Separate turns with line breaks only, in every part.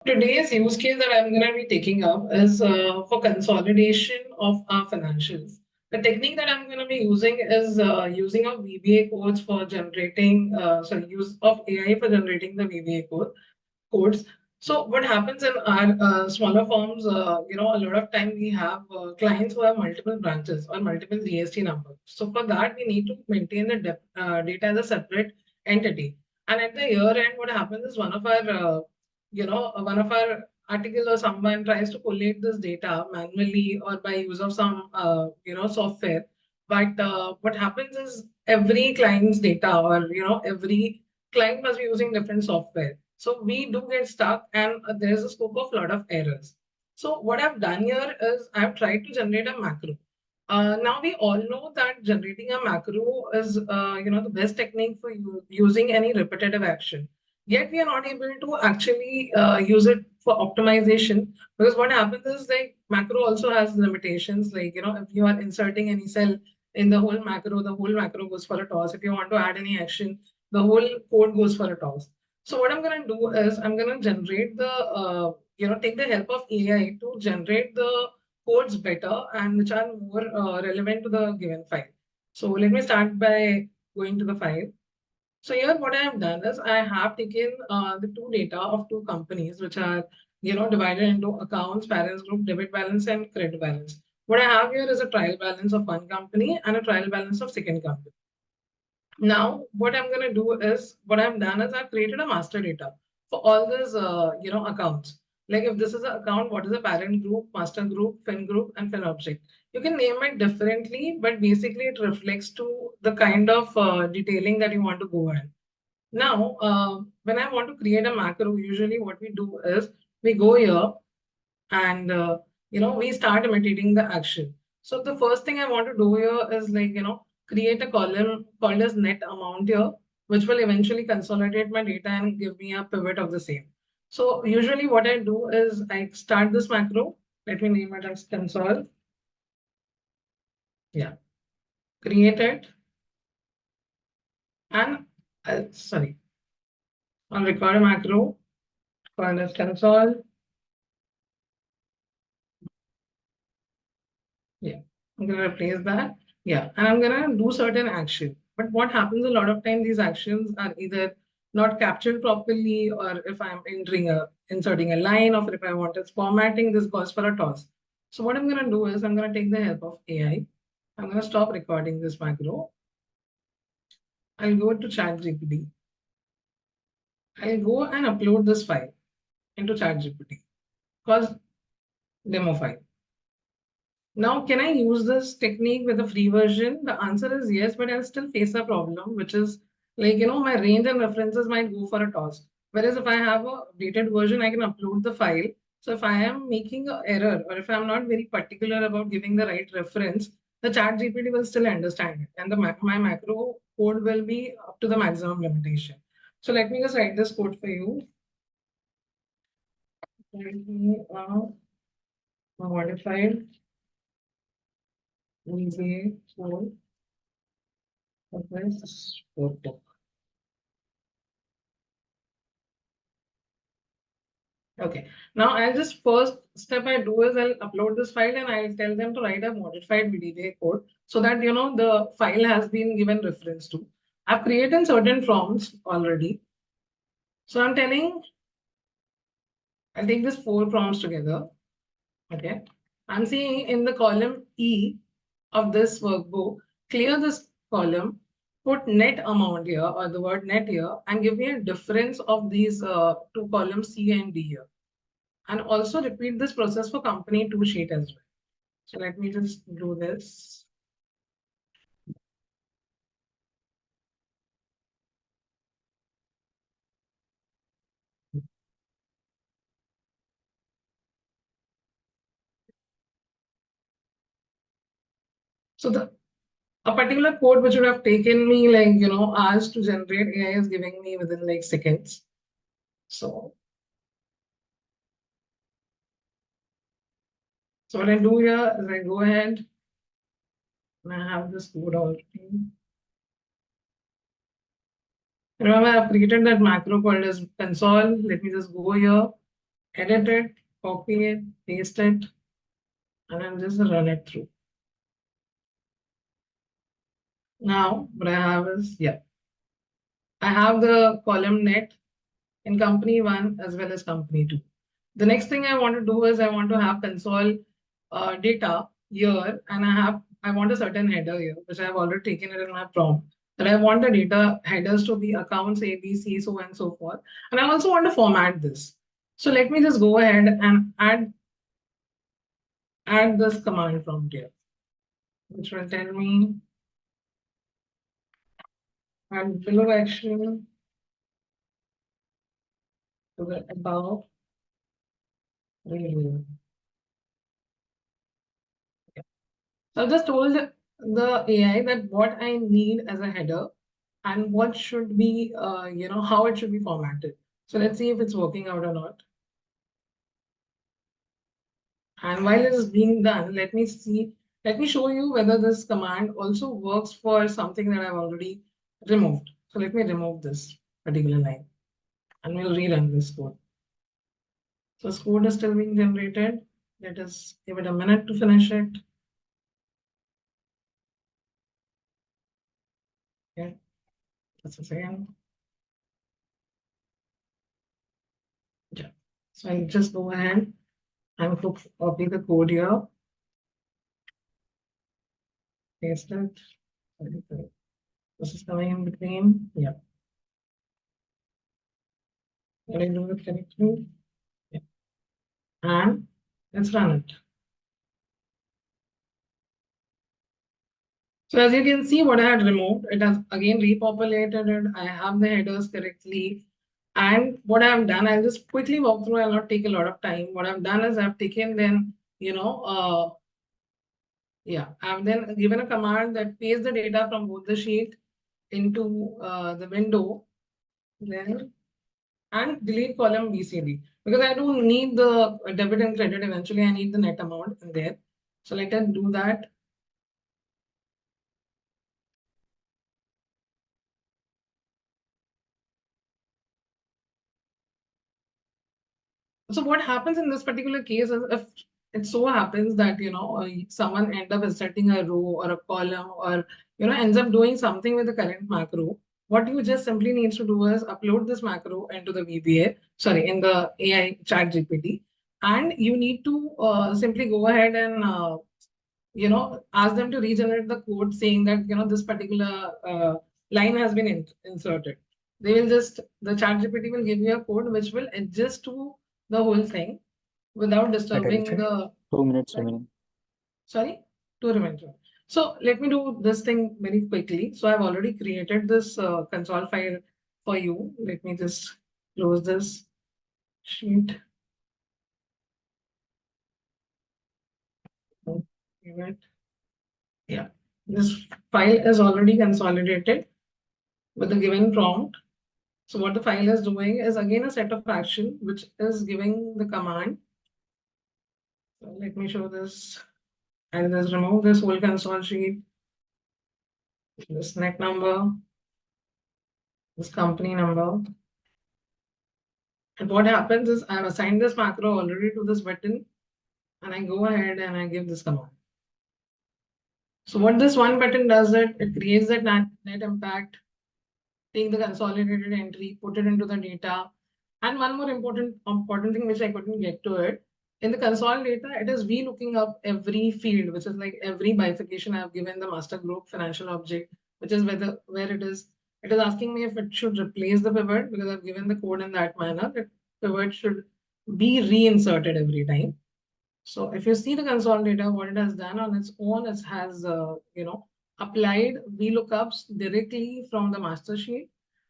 Today's use case that I'm going to be taking up is for consolidation of our financials. The technique that I'm going to be using is using of VBA codes for generating, use of AI for generating the VBA codes. So what happens in our smaller firms, a lot of time we have clients who have multiple branches or multiple GST numbers. So for that, we need to maintain the data as a separate entity. And at the year end, what happens is one of our article or someone tries to collate this data manually or by use of some, software. But what happens is every client's data or, every client must be using different software. So we do get stuck and there is a scope of a lot of errors. So what I've done here is I've tried to generate a macro. Now we all know that generating a macro is, the best technique for using any repetitive action. Yet we are not able to actually use it for optimization because what happens is like macro also has limitations. Like if you are inserting any cell in the whole macro goes for a toss. If you want to add any action, the whole code goes for a toss. So what I'm going to do is I'm going to generate take the help of AI to generate the codes better and which are more relevant to the given file. So let me start by going to the file. So here what I have done is I have taken the two data of two companies which are divided into accounts, balance group, debit balance and credit balance. What I have here is a trial balance of one company and a trial balance of second company. Now, what I'm going to do is what I've done is I've created a master data for all these, accounts. Like if this is an account, what is a parent group, master group, fin group, and fin object? You can name it differently, but basically it reflects to the kind of detailing that you want to go in. Now, when I want to create a macro, usually what we do is we go here and we start imitating the action. So the first thing I want to do here is create a column called as net amount here, which will eventually consolidate my data and give me a pivot of the same. So usually what I do is I start this macro. Let me name it as console. Yeah, create it. And sorry, I'll record a macro called as console. Yeah, I'm going to replace that. Yeah, and I'm going to do certain action. But what happens a lot of time, these actions are either not captured properly, or if I'm inserting a line, or if I want its formatting, this goes for a toss. So what I'm going to do is I'm going to take the help of AI. I'm going to stop recording this macro. I'll go to ChatGPT. I'll go and upload this file into ChatGPT called demo file. Now, can I use this technique with a free version? The answer is yes, but I'll still face a problem, which is my range and references might go for a toss. Whereas if I have a updated version, I can upload the file. So if I am making an error or if I'm not very particular about giving the right reference, the chat GPT will still understand it. And my macro code will be up to the maximum limitation. So let me just write this code for you. Let me modified VBA code. Okay. Now I'll just first step I do is I'll upload this file and I'll tell them to write a modified VBA code so that the file has been given reference to. I've created certain prompts already. So I'm telling I'll take this 4 prompts together. Okay. I'm seeing in the column E of this workbook, clear this column, put net amount here or the word net here, and give me a difference of these two columns C and D here. And also repeat this process for company 2 sheet as well. So let me just do this. So a particular code which would have taken me hours to generate, AI is giving me within like seconds. So what I do here is I go ahead and I have this code already. Remember, I've created that macro called as console. Let me just go here, edit it, copy it, paste it, and then just run it through. Now, what I have is, yeah, I have the column net in company one as well as company two. The next thing I want to do is I want to have console data here, and I want a certain header here, which I have already taken it in my prompt. That I want the data headers to be accounts A, B, C, so on and so forth. And I also want to format this. So let me just go ahead and add this command prompt here, which will tell me add below action to the above review. So I just told the AI that what I need as a header and what should be, how it should be formatted. So let's see if it's working out or not. And while it is being done, let me show you whether this command also works for something that I've already removed. So let me remove this particular line and we'll rerun this code. So this code is still being generated. Let us give it a minute to finish it. Okay, that's a second. Yeah. So I'll just go ahead and copy the code here. Paste it. This is coming in between. Yeah. Did I do it correctly? Yeah. And let's run it. So as you can see, what I had removed, it has again repopulated it. I have the headers correctly. And what I've done, I'll just quickly walk through. I'll not take a lot of time. What I've done is I've taken then, I've then given a command that pastes the data from both the sheet into the window, then and delete column BCD because I don't need the debit and credit. Eventually, I need the net amount in there. So let us do that. So what happens in this particular case is if it so happens that someone end up inserting a row or a column or ends up doing something with the current macro, what you just simply needs to do is upload this macro into the VBA, sorry, in the AI chat GPT, and you need to simply go ahead and ask them to regenerate the code saying that this particular line has been inserted. They will just the chat GPT will give you a code which will adjust to the whole thing without disturbing the
2 minutes remaining.
Sorry, 2 minutes. So let me do this thing very quickly. So I've already created this console file for you. Let me just close this sheet. Yeah, this file is already consolidated with the given prompt. So what the file is doing is again a set of action which is giving the command. So let me show this. I'll just remove this whole console sheet, this net number, this company number. And what happens is I've assigned this macro already to this button and I go ahead and I give this command. So what this one button does it creates that net impact, take the consolidated entry, put it into the data. And one more important thing which I couldn't get to it, in the console data, it is looking up every field, which is like every bifurcation I've given the master group financial object, which is where it is. It is asking me if it should replace the pivot because I've given the code in that manner that pivot should be reinserted every time. So if you see the console data, what it has done on its own, it has applied VLOOKUPs directly from the master sheet,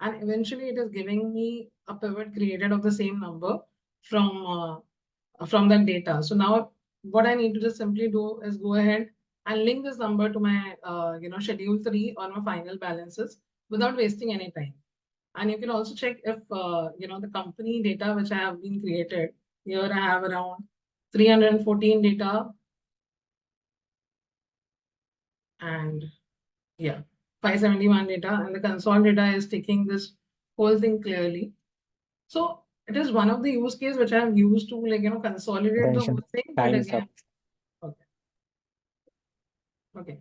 and eventually it is giving me a pivot created of the same number from that data. So now what I need to just simply do is go ahead and link this number to my schedule 3 or my final balances without wasting any time. And you can also check if the company data which I have been created. Here I have around 314 data and 571 data, and the console data is taking this whole thing clearly. So It is one of the use case which I'm used to, like, consolidate the
Attention.
whole thing. But
Time is
again,
up.
okay. Okay.